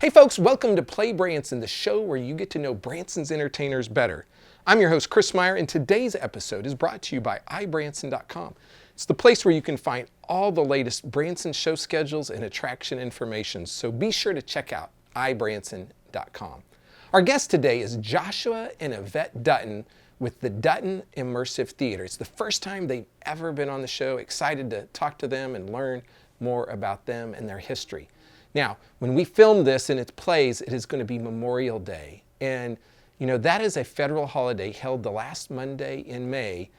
Hey folks, welcome to PlayBranson, the show where you get to know Branson's entertainers better. I'm your host, Chris Meyer, and today's episode is brought to you by iBranson.com. It's the place where you can find all the latest Branson show schedules and attraction information, so be sure to check out iBranson.com. Our guest today is Joshua and Evette Dutton with the Dutton Immersive Theater. It's the first time they've ever been on the show. Excited to talk to them and learn more about them and their history. Now, when we film this and it plays, it is going to be Memorial Day. And, you know, that is a federal holiday held the last Monday in May.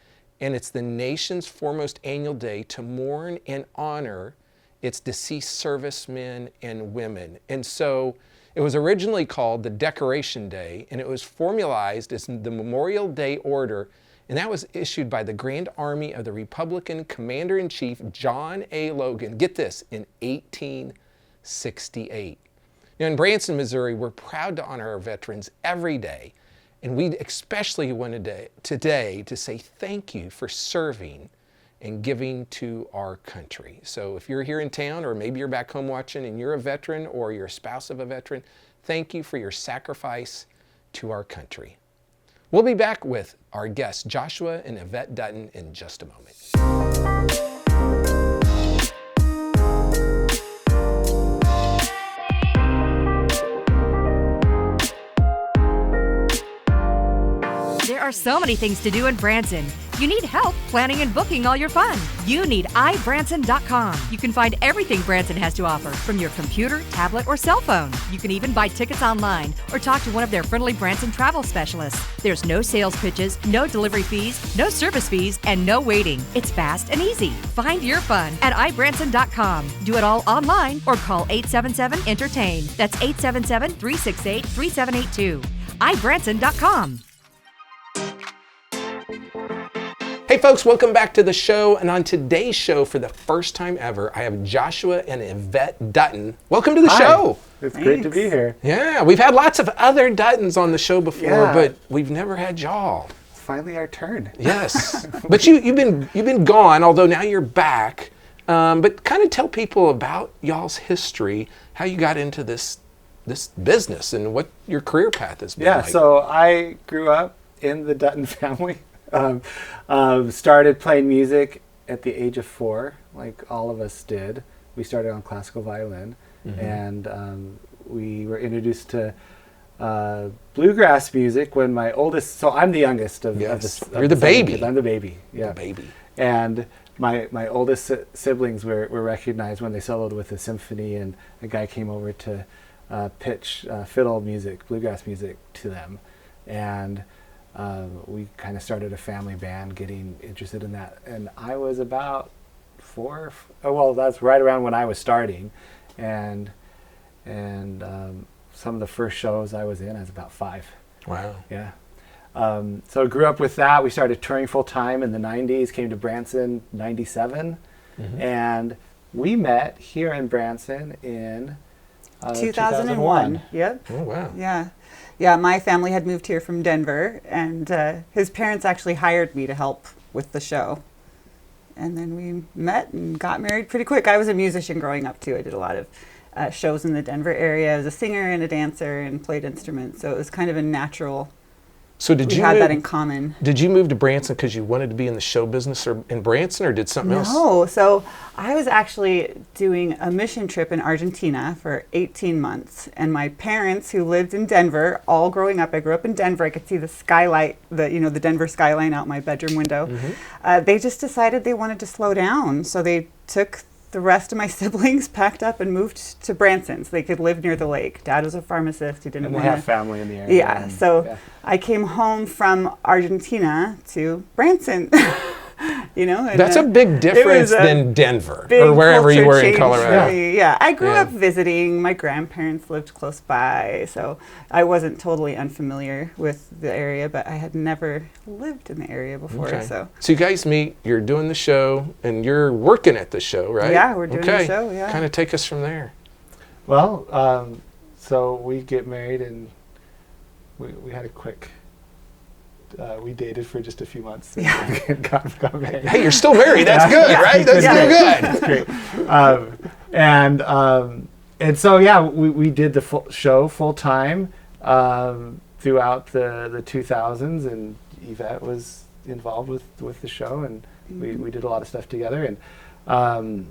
And it's the nation's foremost annual day to mourn and honor its deceased servicemen and women. And so it was originally called the Decoration Day, and it was formalized as the Memorial Day Order. And that was issued by the Grand Army of the Republican Commander-in-Chief John A. Logan. Get this, in 1868. Now in Branson, Missouri, we're proud to honor our veterans every day, and we especially wanted today to say thank you for serving and giving to our country. So if you're here in town, or maybe you're back home watching and you're a veteran or you're a spouse of a veteran, thank you for your sacrifice to our country. We'll be back with our guests, Joshua and Evette Dutton, in just a moment. There are so many things to do in Branson. You need help planning and booking all your fun. You need iBranson.com. You can find everything Branson has to offer from your computer, tablet, or cell phone. You can even buy tickets online or talk to one of their friendly Branson travel specialists. There's no sales pitches, no delivery fees, no service fees, and no waiting. It's fast and easy. Find your fun at iBranson.com. Do it all online or call 877-ENTERTAIN. That's 877-368-3782. iBranson.com. Hey folks, welcome back to the show. And on today's show, for the first time ever, I have Joshua and Evette Dutton. Welcome to the show. It's great to be here. Yeah, we've had lots of other Duttons on the show before, but we've never had y'all. It's finally our turn. Yes, but you've been gone, although now you're back. But kind of tell people about y'all's history, how you got into this business, and what your career path has been like. So I grew up in the Dutton family. Started playing music at the age of 4, like all of us did. We started on classical violin, and we were introduced to bluegrass music when my oldest. So I'm the youngest of the. You're the baby. I'm the baby. Yeah, the baby. And my oldest siblings were recognized when they soloed with a symphony, and a guy came over to pitch fiddle music, bluegrass music to them, and. We kind of started a family band, getting interested in that, and I was about 4. That's right around when I was starting, and some of the first shows I was in, I was about 5. Wow. Yeah. So I grew up with that. We started touring full time in the 90s. Came to Branson '97, and we met here in Branson in 2001. Yep. Oh wow. Yeah, my family had moved here from Denver, and his parents actually hired me to help with the show. And then we met and got married pretty quick. I was a musician growing up too. I did a lot of shows in the Denver area. I was a singer and a dancer and played instruments, so it was kind of a natural. So we had that in common. Did you move to Branson because you wanted to be in the show business or in Branson, or did something else? No, so I was actually doing a mission trip in Argentina for 18 months. And my parents, who lived in Denver, all growing up, I grew up in Denver, I could see the skylight, the Denver skyline out my bedroom window. They just decided they wanted to slow down. So they took the rest of my siblings, packed up and moved to Branson so they could live near the lake. Dad was a pharmacist. He didn't want to have family in the area. Yeah, so I came home from Argentina to Branson. And that's a big difference than Denver or wherever you were in Colorado. Yeah, I grew up visiting. My grandparents lived close by, so I wasn't totally unfamiliar with the area, but I had never lived in the area before. Okay. So you guys meet, you're doing the show, and you're working at the show, right? Yeah, we're doing the show, yeah. Kind of take us from there. Well, so we get married, and we had a quick we dated for just a few months. And got married. Hey, you're still married. That's good, right? That's still good. That's great. And so, yeah, we did the show full time throughout the 2000s, and Evette was involved with the show, and we did a lot of stuff together. And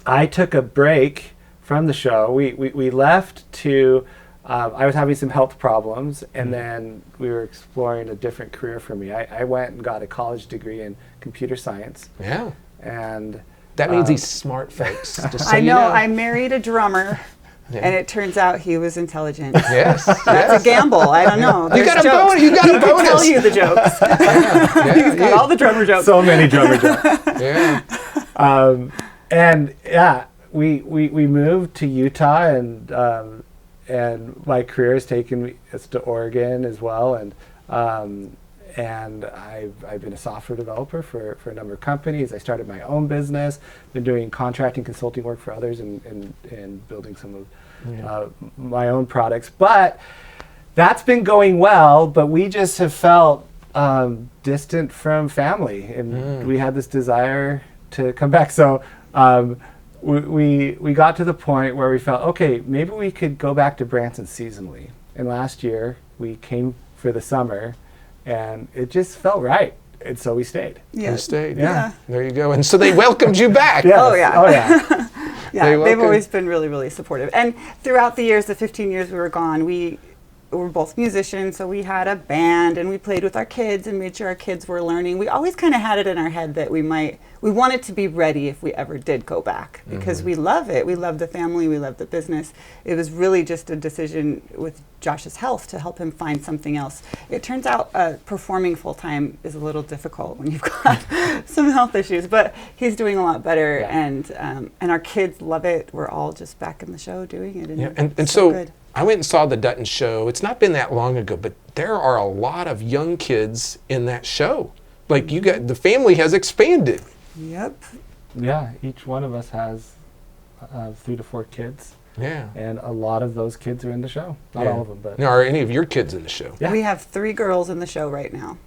I took a break from the show. We left to, I was having some health problems, and then we were exploring a different career for me. I went and got a college degree in computer science. Yeah. And that means he's smart, folks. Just so I you know. I married a drummer, and it turns out he was intelligent. Yes. That's a gamble. I don't know. You There's got a jokes. bonus. You got a He can bonus. tell you the jokes. Yeah, Got all the drummer jokes. so many drummer jokes. yeah. And yeah, we moved to Utah, and my career has taken us to Oregon as well, and I've been a software developer for a number of companies. I started my own business, been doing contracting consulting work for others, and building some of my own products. But that's been going well, but we just have felt distant from family, and we had this desire to come back. So we got to the point where we felt, okay, maybe we could go back to Branson seasonally. And last year we came for the summer, and it just felt right, and so we stayed. Yeah. You stayed. Yeah. There you go. And so they welcomed you back. Yes. Oh, yeah. Oh yeah. Yeah, They they've welcome- always been really, really supportive. And throughout the years, the 15 years we were gone, we were both musicians, so we had a band, and we played with our kids and made sure our kids were learning. We always kind of had it in our head that we wanted to be ready if we ever did go back, because we love it. We love the family, we love the business. It was really just a decision with Josh's health to help him find something else. It turns out performing full-time is a little difficult when you've got some health issues, but he's doing a lot better, and our kids love it. We're all just back in the show doing it, and, Yeah. And it's so good. I went and saw the Dutton show. It's not been that long ago, but there are a lot of young kids in that show. Like the family has expanded. Yep. Yeah, each one of us has 3 to 4 kids, Yeah. and a lot of those kids are in the show. Not Yeah. all of them, but Now, are any of your kids in the show? Yeah. We have 3 girls in the show right now.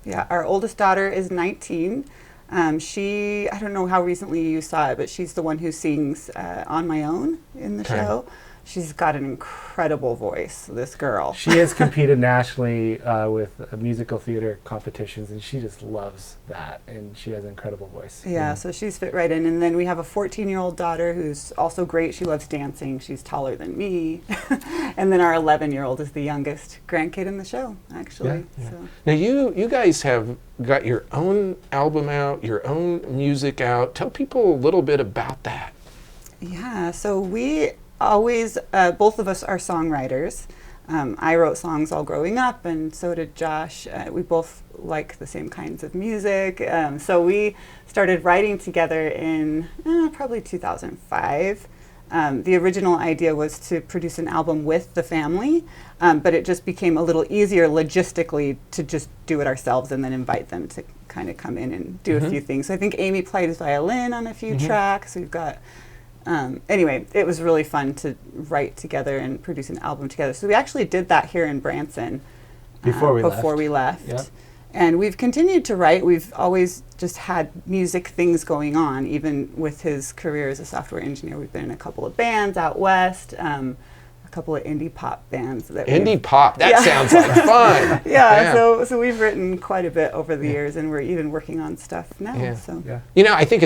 Yeah, our oldest daughter is 19. I don't know how recently you saw it, but she's the one who sings On My Own in the Okay. show. She's got an incredible voice, this girl. she has competed nationally with musical theater competitions, and she just loves that, and she has an incredible voice. Yeah, so she's fit right in. And then we have a 14-year-old daughter who's also great. She loves dancing. She's taller than me. And then our 11-year-old is the youngest grandkid in the show, actually. Yeah. So. Now, you guys have got your own album out, your own music out. Tell people a little bit about that. Yeah, so we always, both of us are songwriters. I wrote songs all growing up, and so did Josh. We both like the same kinds of music. So we started writing together in probably 2005. The original idea was to produce an album with the family, but it just became a little easier logistically to just do it ourselves and then invite them to kind of come in and do a few things. So I think Amy played violin on a few tracks. We've got anyway, it was really fun to write together and produce an album together. So we actually did that here in Branson Before we left. Yeah. And we've continued to write. We've always just had music things going on, even with his career as a software engineer. We've been in a couple of bands out west, a couple of indie pop bands. Indie pop, that sounds like fun. Yeah, so we've written quite a bit over the years, and we're even working on stuff now. Yeah. So. Yeah. You know, I think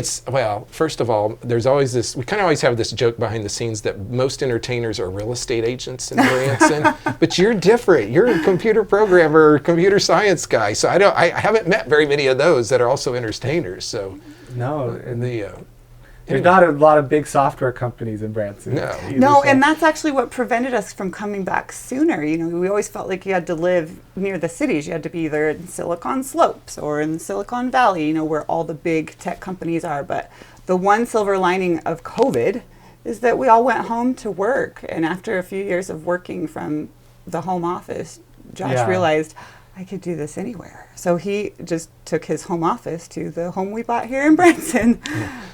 first of all, there's always we kind of always have this joke behind the scenes that most entertainers are real estate agents in Branson, but you're different. You're a computer programmer, computer science guy. So I haven't met very many of those that are also entertainers. So No, and there's not a lot of big software companies in Branson. No. either, No, so- and that's actually what prevented us from coming back sooner. You know, we always felt like you had to live near the cities. You had to be either in Silicon Slopes or in Silicon Valley, you know, where all the big tech companies are. But the one silver lining of COVID is that we all went home to work. And after a few years of working from the home office, Josh realized I could do this anywhere. So he just took his home office to the home we bought here in Branson.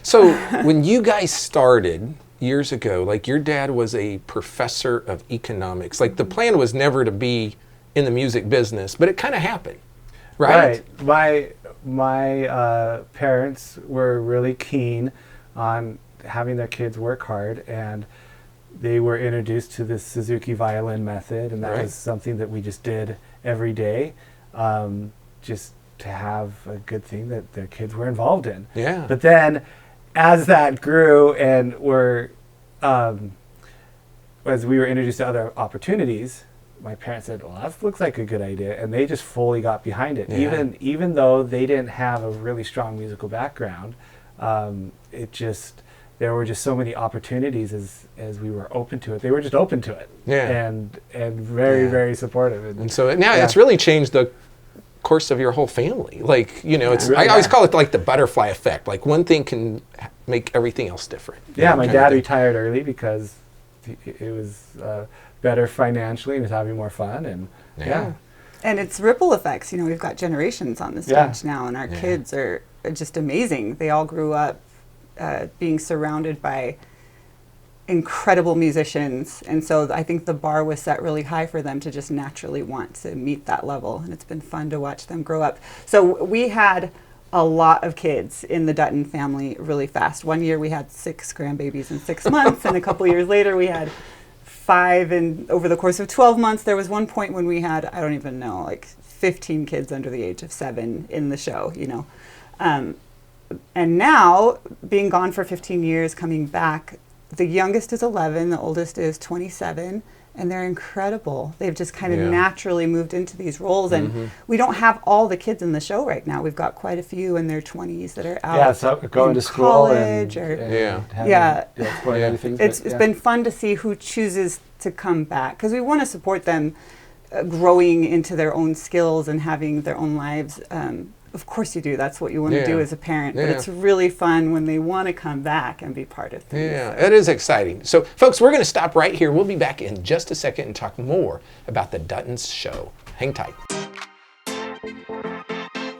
So when you guys started years ago, like your dad was a professor of economics. Like the plan was never to be in the music business, but it kind of happened, right? Right. My parents were really keen on having their kids work hard, and they were introduced to this Suzuki violin method, and that was something that we just did every day, just to have a good thing that their kids were involved in. Yeah. But then, as that grew and as we were introduced to other opportunities, my parents said, well, that looks like a good idea, and they just fully got behind it. Yeah. Even though they didn't have a really strong musical background, there were just so many opportunities as we were open to it. They were just open to it, and very, very supportive. And so now it's really changed the course of your whole family. Like, I always call it like the butterfly effect. Like one thing can make everything else different. Yeah, my dad retired early because it was better financially and was having more fun, and and it's ripple effects. We've got generations on the stage now, and our kids are just amazing. They all grew up being surrounded by incredible musicians, and so I think the bar was set really high for them to just naturally want to meet that level, and it's been fun to watch them grow up. So we had a lot of kids in the Dutton family really fast. One year we had 6 grandbabies in 6 months, and a couple years later we had 5, and over the course of 12 months there was one point when we had, I don't even know, like 15 kids under the age of 7 in the show, and now, being gone for 15 years, coming back, the youngest is 11, the oldest is 27, and they're incredible. They've just kind of naturally moved into these roles, and we don't have all the kids in the show right now. We've got quite a few in their 20s that are out so going to school college It's been fun to see who chooses to come back, because we want to support them growing into their own skills and having their own lives. Of course you do. That's what you want to do as a parent. But it's really fun when they want to come back and be part of things. Yeah, it is exciting. So, folks, we're going to stop right here. We'll be back in just a second and talk more about the Duttons show. Hang tight.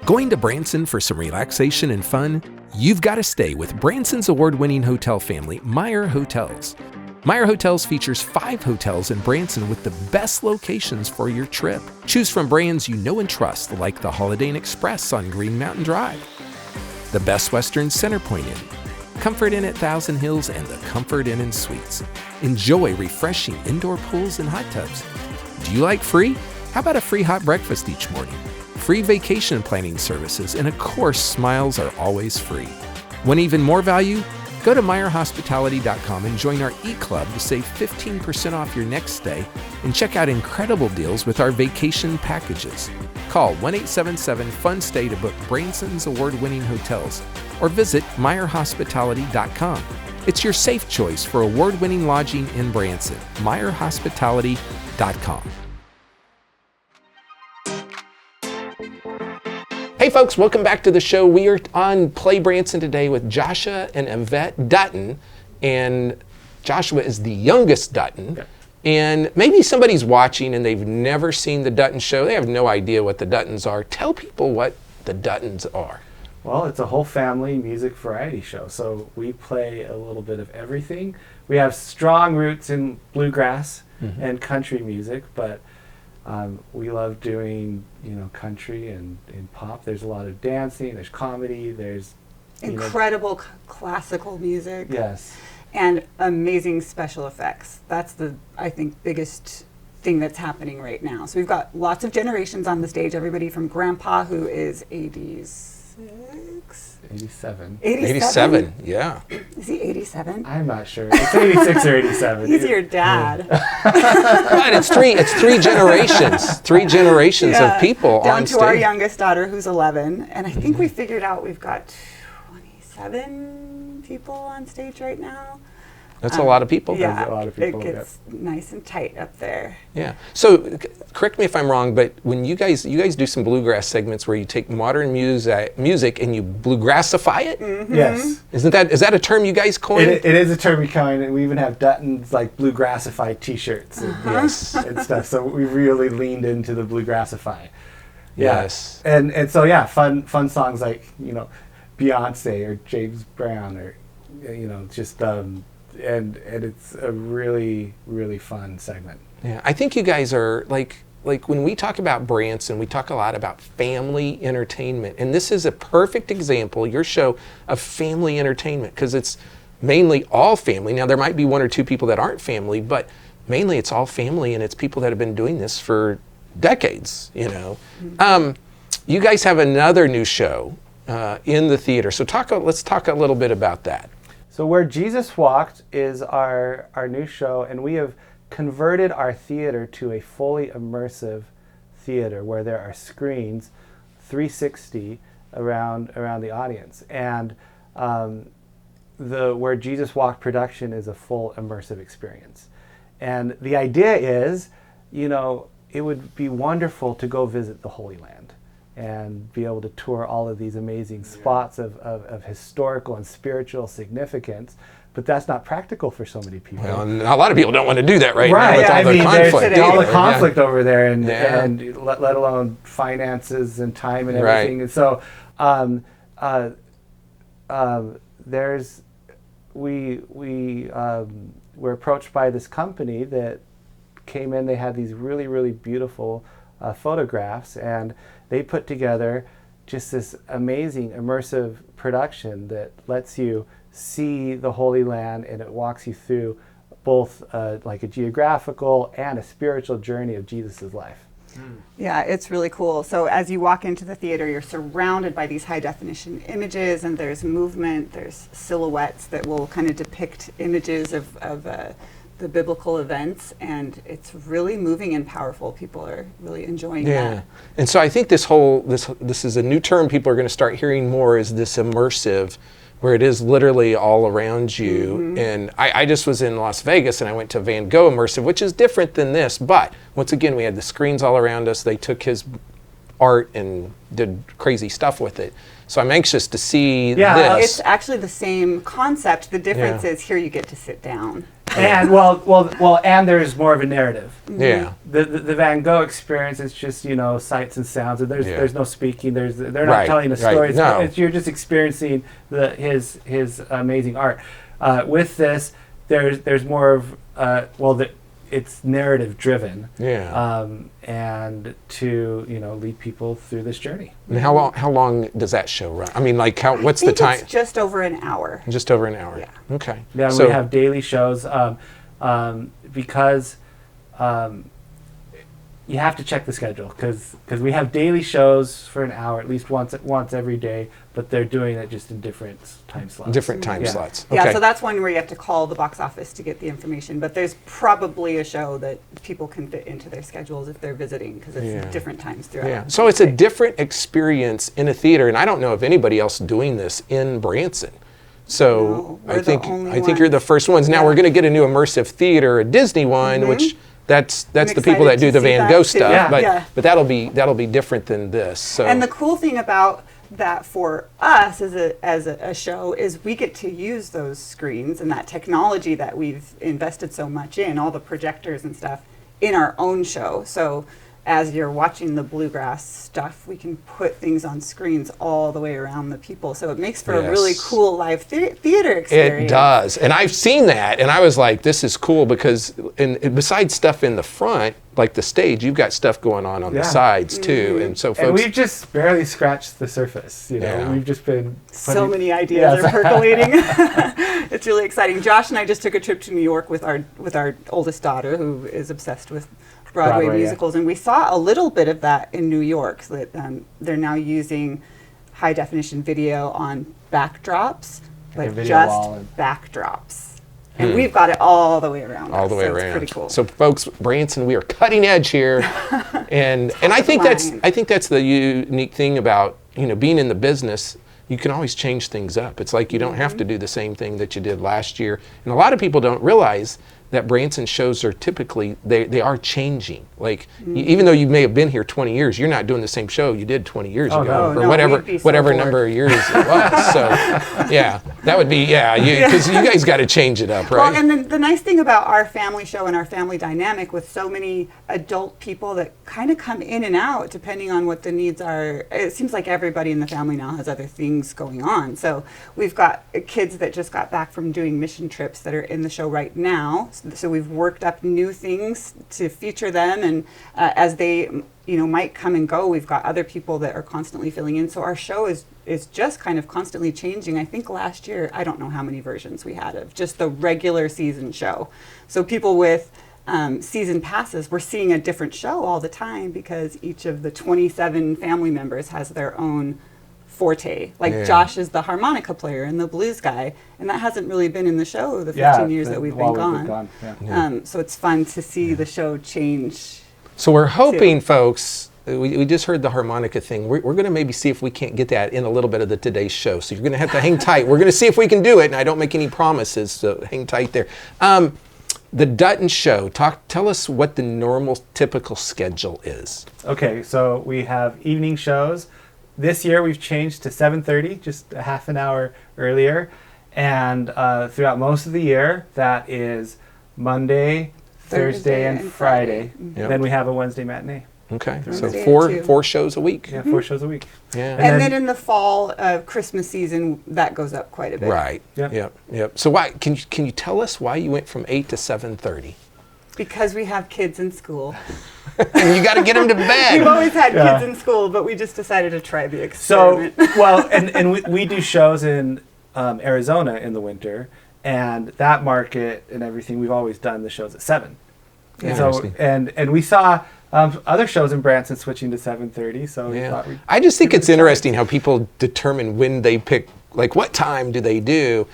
Going to Branson for some relaxation and fun? You've got to stay with Branson's award-winning hotel family, Meyer Hotels. Meyer Hotels features 5 hotels in Branson with the best locations for your trip. Choose from brands you know and trust, like the Holiday Inn Express on Green Mountain Drive, the Best Western Centerpoint Inn, Comfort Inn at Thousand Hills, and the Comfort Inn and Suites. Enjoy refreshing indoor pools and hot tubs. Do you like free? How about a free hot breakfast each morning? Free vacation planning services, and of course, smiles are always free. Want even more value? Go to MeyerHospitality.com and join our e-club to save 15% off your next stay and check out incredible deals with our vacation packages. Call 1-877-FUN-STAY to book Branson's award-winning hotels or visit MeyerHospitality.com. It's your safe choice for award-winning lodging in Branson. MeyerHospitality.com. Hey folks, welcome back to the show. We are on PlayBranson today with Joshua and Evette Dutton, and Joshua is the youngest Dutton. Okay. And maybe somebody's watching and they've never seen the Dutton show. They have no idea what the Duttons are. Tell people what the Duttons are. Well, it's a whole family music variety show. So we play a little bit of everything. We have strong roots in bluegrass and country music, but we love doing, country and pop. There's a lot of dancing, there's comedy, there's incredible classical music. Yes. And amazing special effects. That's the, I think, biggest thing that's happening right now. So we've got lots of generations on the stage, everybody from Grandpa, who is 87, yeah. Is he 87? I'm not sure. It's 86 or 87. He's your dad. But it's three generations. 3 generations of people down on to stage. our youngest daughter, who's 11. And I think we figured out we've got 27 people on stage right now. That's a lot of people. Yeah, That's a lot of people. It gets nice and tight up there. Yeah. So, correct me if I'm wrong, but when you guys do some bluegrass segments where you take modern music and you bluegrassify it. Mm-hmm. Yes. Is that a term you guys coined? It is a term we coined, and we even have Duttons like bluegrassify T-shirts and stuff. So we really leaned into the bluegrassify. Yeah. Yes. And so fun songs like Beyonce or James Brown or just. And it's a really, really fun segment. Yeah, I think you guys are like when we talk about Branson, we talk a lot about family entertainment, and this is a perfect example, your show, of family entertainment, because it's mainly all family. Now there might be one or two people that aren't family, but mainly it's all family, and it's people that have been doing this for decades, you know. You guys have another new show in the theater, so let's talk a little bit about that. So Where Jesus Walked is our new show, and we have converted our theater to a fully immersive theater where there are screens 360 around the audience. And the Where Jesus Walked production is a full immersive experience. And the idea is, you know, it would be wonderful to go visit the Holy Land and be able to tour all of these amazing spots of historical and spiritual significance, but that's not practical for so many people. Well, and a lot of people don't want to do that right now with Yeah, all the conflict. all the conflict over there, and Yeah. let alone finances and time and everything. And so we're approached by this company that came in. They had these really, really beautiful photographs, and they put together just this amazing immersive production that lets you see the Holy Land, and it walks you through both like a geographical and a spiritual journey of Jesus' life. Yeah, it's really cool. So as you walk into the theater, you're surrounded by these high definition images, and there's movement, there's silhouettes that will kind of depict images of the biblical events, and it's really moving and powerful. People are really enjoying that. And so I think this is a new term people are going to start hearing more, is this immersive, where it is literally all around you. And I just was in Las Vegas, and I went to Van Gogh immersive, which is different than this, but once again, we had the screens all around us. They took his art and did crazy stuff with it. So I'm anxious to see this. It's actually the same concept. The difference is here you get to sit down. And well, and there's more of a narrative. Yeah. The Van Gogh experience is just, you know, sights and sounds, and there's no speaking. They're not telling a story. You're just experiencing his amazing art. With this, there's more of it's narrative driven. And to, you know, lead people through this journey. And how long does that show run? I mean, like what's the time? It's just over an hour. Just over an hour. Yeah. Okay. Yeah, so we have daily shows because you have to check the schedule, because we have daily shows for an hour at least once every day, but they're doing it just in different time slots. Different time slots. Okay. Yeah, so that's one where you have to call the box office to get the information, but there's probably a show that people can fit into their schedules if they're visiting, because it's different times throughout. Yeah. So it's a different experience in a theater, and I don't know of anybody else doing this in Branson. So No, I think you're the first ones. Now we're going to get a new immersive theater, a Disney one, which that's the people that do the Van Gogh stuff, but that'll be different than this. So. And the cool thing about that for us as a show is we get to use those screens and that technology that we've invested so much in, all the projectors and stuff, in our own show. So as you're watching the bluegrass stuff, we can put things on screens all the way around the people. So it makes for a really cool live theater experience. It does. And I've seen that, and I was like, this is cool, because besides stuff in the front, like the stage, you've got stuff going on the sides too. And so folks... And we've just barely scratched the surface. You know, we've just been... So many ideas are percolating. It's really exciting. Josh and I just took a trip to New York with our oldest daughter, who is obsessed with Broadway musicals, and we saw a little bit of that in New York. So that they're now using high definition video on backdrops, but just backdrops. And we've got it all the way around. All the way around. It's pretty cool. So folks, Branson, we are cutting edge here, and I think that's the unique thing about, you know, being in the business. You can always change things up. It's like you don't have to do the same thing that you did last year. And a lot of people don't realize that Branson shows are typically, they are changing. Like, even though you may have been here 20 years, you're not doing the same show you did 20 years ago, or whatever number of years it was. So, yeah, that would be, because you guys got to change it up, right? Well, and the nice thing about our family show and our family dynamic, with so many adult people that kind of come in and out depending on what the needs are, it seems like everybody in the family now has other things going on. So we've got kids that just got back from doing mission trips that are in the show right now. So we've worked up new things to feature them, and as they might come and go, we've got other people that are constantly filling in. So our show is is just kind of constantly changing. I think last year, I don't know how many versions we had of just the regular season show. So people with season passes were seeing a different show all the time because each of the 27 family members has their own forte. Like Josh is the harmonica player and the blues guy, and that hasn't really been in the show the 15 years that we've been gone. So it's fun to see the show change. So we're hoping, folks, we just heard the harmonica thing. We're going to maybe see if we can't get that in a little bit of the today's show. So you're going to have to hang tight. We're going to see if we can do it, and I don't make any promises, so hang tight there. The Dutton show, tell us what the normal, typical schedule is. Okay, so we have evening shows. This year we've changed to 7:30, just a half an hour earlier. And throughout most of the year, that is Monday, Thursday, and Friday. Yep. Then we have a Wednesday matinee. Okay, so Wednesday four shows a week. Yeah, 4 shows a week. Yeah. And then in the fall, Christmas season, that goes up quite a bit. Right. Yep. So why can you tell us why you went from 8 to 7:30? Because we have kids in school. And you got to get them to bed. We've always had kids in school, but we just decided to try the experiment. So, well, and we do shows in Arizona in the winter, and that market and everything, we've always done the shows at 7. Yeah. So, and we saw other shows in Branson switching to 7:30. So we thought I just think it's interesting how people determine when they pick, like what time do they do.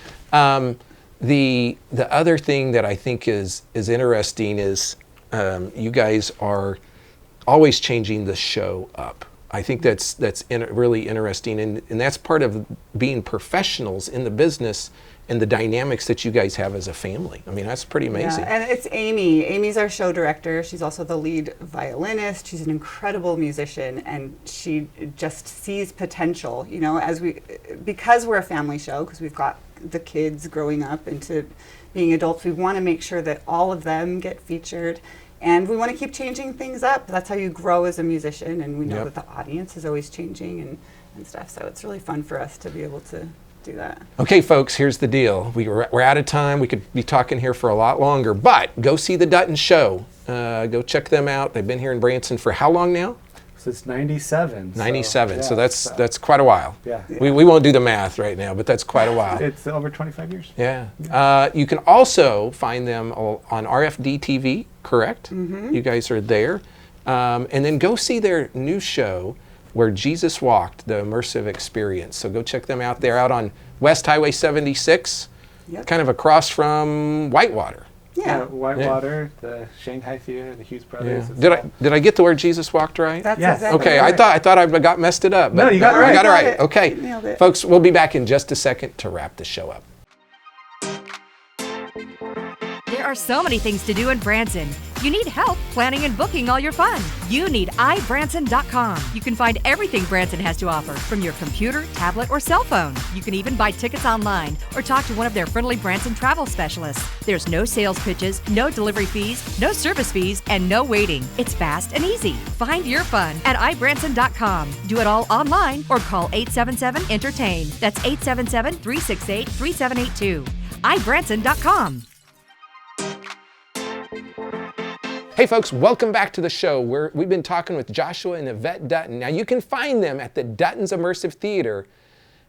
The other thing that I think is interesting is you guys are always changing the show up. I think that's really interesting, and that's part of being professionals in the business and the dynamics that you guys have as a family. I mean, that's pretty amazing. Yeah, and it's Amy. Amy's our show director. She's also the lead violinist. She's an incredible musician, and she just sees potential, you know, because we're a family show, because we've got the kids growing up into being adults, we want to make sure that all of them get featured, and we want to keep changing things up. That's how you grow as a musician, and we know that the audience is always changing and stuff, so it's really fun for us to be able to do that. Okay, folks, here's the deal. We're out of time. We could be talking here for a lot longer, but go see the Dutton show. Go check them out. They've been here in Branson for how long now? Since 97. 97, so that's quite a while. Yeah. We won't do the math right now, but that's quite a while. It's over 25 years. Yeah. You can also find them on RFD TV, correct? Mm-hmm. You guys are there. And then go see their new show, Where Jesus Walked, the immersive experience. So go check them out. They're out on West Highway 76, kind of across from Whitewater. Yeah. Whitewater, the Shanghai Theater, the Hughes Brothers. Yeah. Did I get to Where Jesus Walked right? That's exactly okay, right. I thought I got messed it up. But no, you got it right. I got it right. Okay. Nailed it. Folks, we'll be back in just a second to wrap the show up. There are so many things to do in Branson. You need help planning and booking all your fun. You need iBranson.com. You can find everything Branson has to offer from your computer, tablet, or cell phone. You can even buy tickets online or talk to one of their friendly Branson travel specialists. There's no sales pitches, no delivery fees, no service fees, and no waiting. It's fast and easy. Find your fun at iBranson.com. Do it all online or call 877-ENTERTAIN. That's 877-368-3782. iBranson.com. Hey folks, welcome back to the show. We've been talking with Joshua and Evette Dutton. Now you can find them at the Duttons Immersive Theater,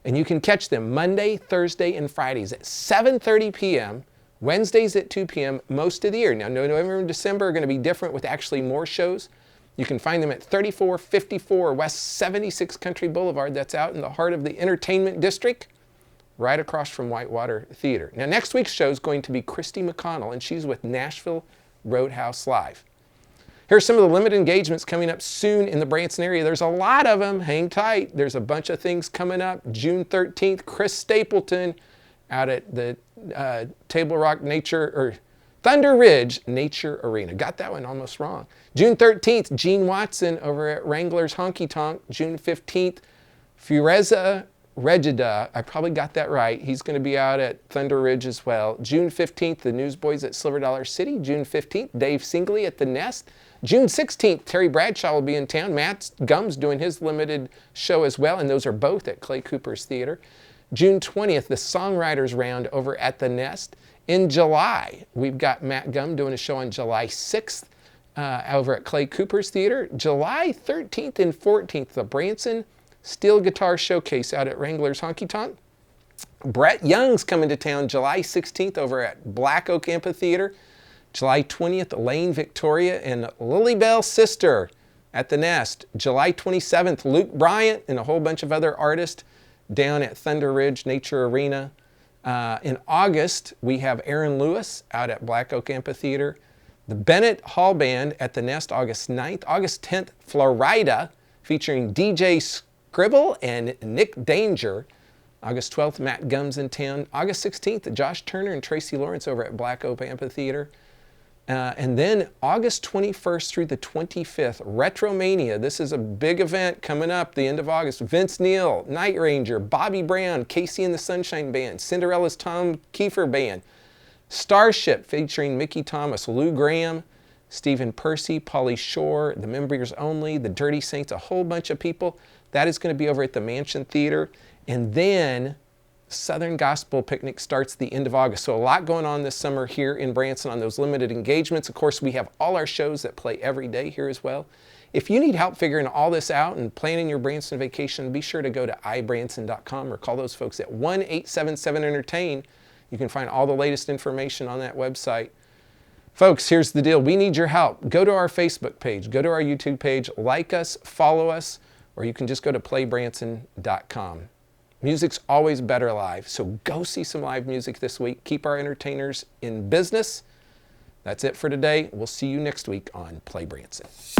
and you can catch them Monday, Thursday, and Fridays at 7:30 p.m., Wednesdays at 2 p.m. most of the year. Now November and December are going to be different with actually more shows. You can find them at 3454 West 76 Country Boulevard. That's out in the heart of the entertainment district, right across from Whitewater Theater. Now next week's show is going to be Christy McConnell, and she's with Nashville Roadhouse Live. Here's some of the limited engagements coming up soon in the Branson area. There's a lot of them. Hang tight. There's a bunch of things coming up. June 13th, Chris Stapleton out at the Thunder Ridge Nature Arena. Got that one almost wrong. June 13th, Gene Watson over at Wrangler's Honky Tonk. June 15th, Fureza Regida, I probably got that right. He's going to be out at Thunder Ridge as well. June 15th, the Newsboys at Silver Dollar City. June 15th, Dave Singley at the Nest. June 16th, Terry Bradshaw will be in town. Matt Gumm's doing his limited show as well, and those are both at Clay Cooper's Theater. June 20th, the Songwriters Round over at the Nest. In July, we've got Matt Gumm doing a show on July 6th over at Clay Cooper's Theater. July 13th and 14th, the Branson Steel Guitar Showcase out at Wrangler's Honky Tonk. Brett Young's coming to town July 16th over at Black Oak Amphitheater. July 20th, Elaine Victoria and Lily Bell's sister at the Nest. July 27th, Luke Bryant and a whole bunch of other artists down at Thunder Ridge Nature Arena. In August, we have Aaron Lewis out at Black Oak Amphitheater. The Bennett Hall Band at the Nest August 9th. August 10th, Florida, featuring DJ Scribble and Nick Danger. August 12th, Matt Gumbs in town. August 16th, Josh Turner and Tracy Lawrence over at Black Oak Amphitheater. And then August 21st through the 25th, Retromania. This is a big event coming up the end of August. Vince Neil, Night Ranger, Bobby Brown, Casey and the Sunshine Band, Cinderella's Tom Kiefer Band, Starship featuring Mickey Thomas, Lou Graham, Stephen Percy, Pauly Shore, the Members Only, the Dirty Saints, a whole bunch of people. That is going to be over at the Mansion Theater. And then Southern Gospel Picnic starts the end of August. So a lot going on this summer here in Branson on those limited engagements. Of course, we have all our shows that play every day here as well. If you need help figuring all this out and planning your Branson vacation, be sure to go to ibranson.com or call those folks at 1-877-ENTERTAIN. You can find all the latest information on that website. Folks, here's the deal. We need your help. Go to our Facebook page, go to our YouTube page, like us, follow us, or you can just go to PlayBranson.com. Music's always better live, so go see some live music this week. Keep our entertainers in business. That's it for today. We'll see you next week on Play Branson.